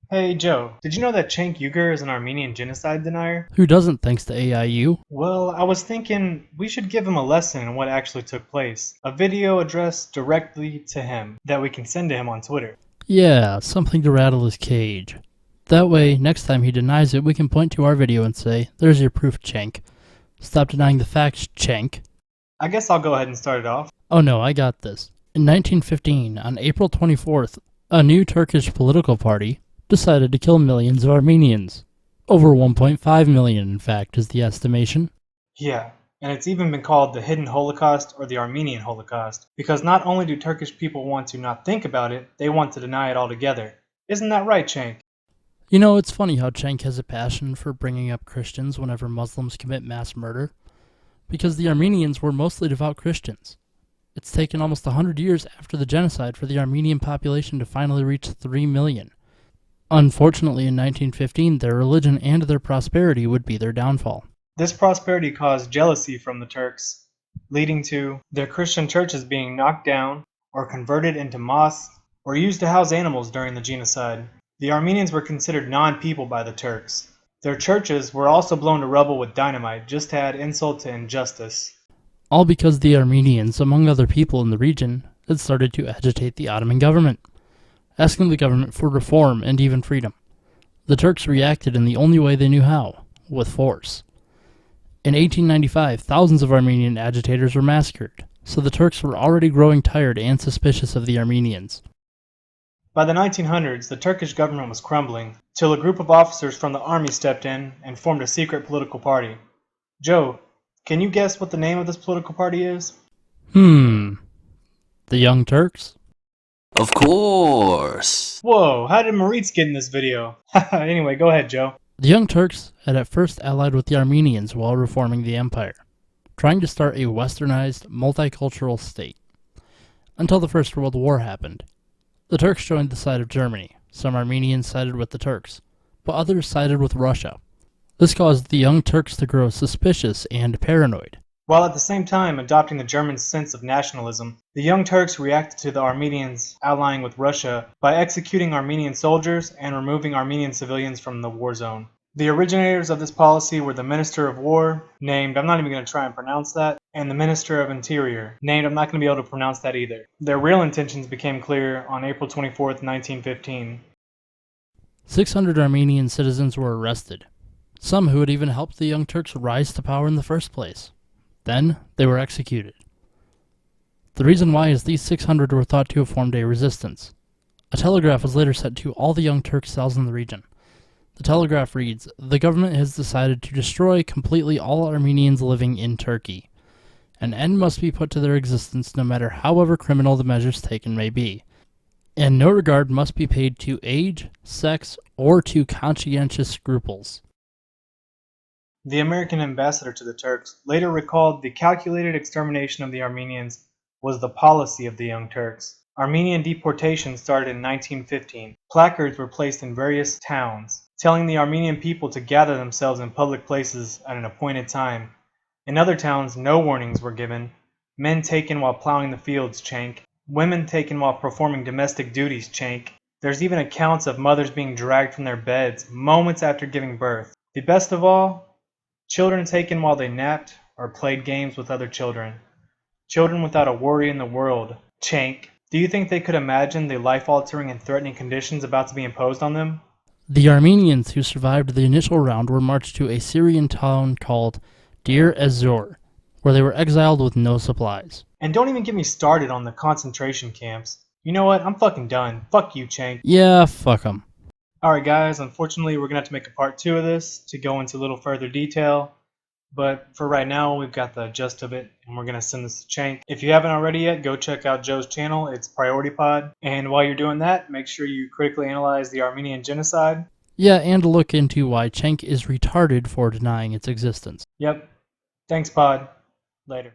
Hey Joe, did you know that Chenk Uygur is an Armenian genocide denier? Who doesn't thanks to AIU? Well, I was thinking we should give him a lesson in what actually took place. A video addressed directly to him that we can send to him on Twitter. Yeah, something to rattle his cage. That way, next time he denies it, we can point to our video and say, there's your proof, Chenk. Stop denying the facts, Chenk. I guess I'll go ahead and start it off. Oh no, I got this. In 1915, on April 24th, a new Turkish political party decided to kill millions of Armenians. Over 1.5 million, in fact, is the estimation. Yeah, and it's even been called the Hidden Holocaust or the Armenian Holocaust, because not only do Turkish people want to not think about it, they want to deny it altogether. Isn't that right, Chenk? You know, it's funny how Chenk has a passion for bringing up Christians whenever Muslims commit mass murder, because the Armenians were mostly devout Christians. It's taken almost 100 years after the genocide for the Armenian population to finally reach 3 million. Unfortunately, in 1915, their religion and their prosperity would be their downfall. This prosperity caused jealousy from the Turks, leading to their Christian churches being knocked down or converted into mosques or used to house animals during the genocide. The Armenians were considered non-people by the Turks. Their churches were also blown to rubble with dynamite just to add insult to injustice. All because the Armenians, among other people in the region, had started to agitate the Ottoman government, asking the government for reform and even freedom. The Turks reacted in the only way they knew how, with force. In 1895, thousands of Armenian agitators were massacred, so the Turks were already growing tired and suspicious of the Armenians. By the 1900s, the Turkish government was crumbling, till a group of officers from the army stepped in and formed a secret political party. Joe, can you guess what the name of this political party is? The Young Turks? Of course! Whoa, how did Moritz get in this video? Anyway, go ahead, Joe. The Young Turks had at first allied with the Armenians while reforming the empire, trying to start a westernized, multicultural state. Until the First World War happened. The Turks joined the side of Germany. Some Armenians sided with the Turks, but others sided with Russia. This caused the Young Turks to grow suspicious and paranoid. While at the same time adopting the German sense of nationalism, the Young Turks reacted to the Armenians allying with Russia by executing Armenian soldiers and removing Armenian civilians from the war zone. The originators of this policy were the Minister of War, named, I'm not even going to try and pronounce that, and the Minister of Interior, named, I'm not going to be able to pronounce that either. Their real intentions became clear on April 24th, 1915. 600 Armenian citizens were arrested, some who had even helped the Young Turks rise to power in the first place. Then, they were executed. The reason why is these 600 were thought to have formed a resistance. A telegraph was later sent to all the Young Turk cells in the region. The telegraph reads, "The government has decided to destroy completely all Armenians living in Turkey. An end must be put to their existence no matter however criminal the measures taken may be. And no regard must be paid to age, sex, or to conscientious scruples." The American ambassador to the Turks later recalled the calculated extermination of the Armenians was the policy of the Young Turks. Armenian deportation started in 1915. Placards were placed in various towns, telling the Armenian people to gather themselves in public places at an appointed time. In other towns, no warnings were given. Men taken while plowing the fields, Chenk. Women taken while performing domestic duties, Chenk. There's even accounts of mothers being dragged from their beds moments after giving birth. The best of all, children taken while they napped or played games with other children. Children without a worry in the world. Chenk, do you think they could imagine the life-altering and threatening conditions about to be imposed on them? The Armenians who survived the initial round were marched to a Syrian town called Deir ez-Zor, where they were exiled with no supplies. And don't even get me started on the concentration camps. You know what? I'm fucking done. Fuck you, Chenk. Yeah, fuck 'em. Alright guys, unfortunately we're going to have to make a part 2 of this to go into a little further detail. But for right now, we've got the gist of it, and we're going to send this to Chenk. If you haven't already yet, go check out Joe's channel. It's PriorityPod. And while you're doing that, make sure you critically analyze the Armenian Genocide. Yeah, and look into why Chenk is retarded for denying its existence. Yep. Thanks, Pod. Later.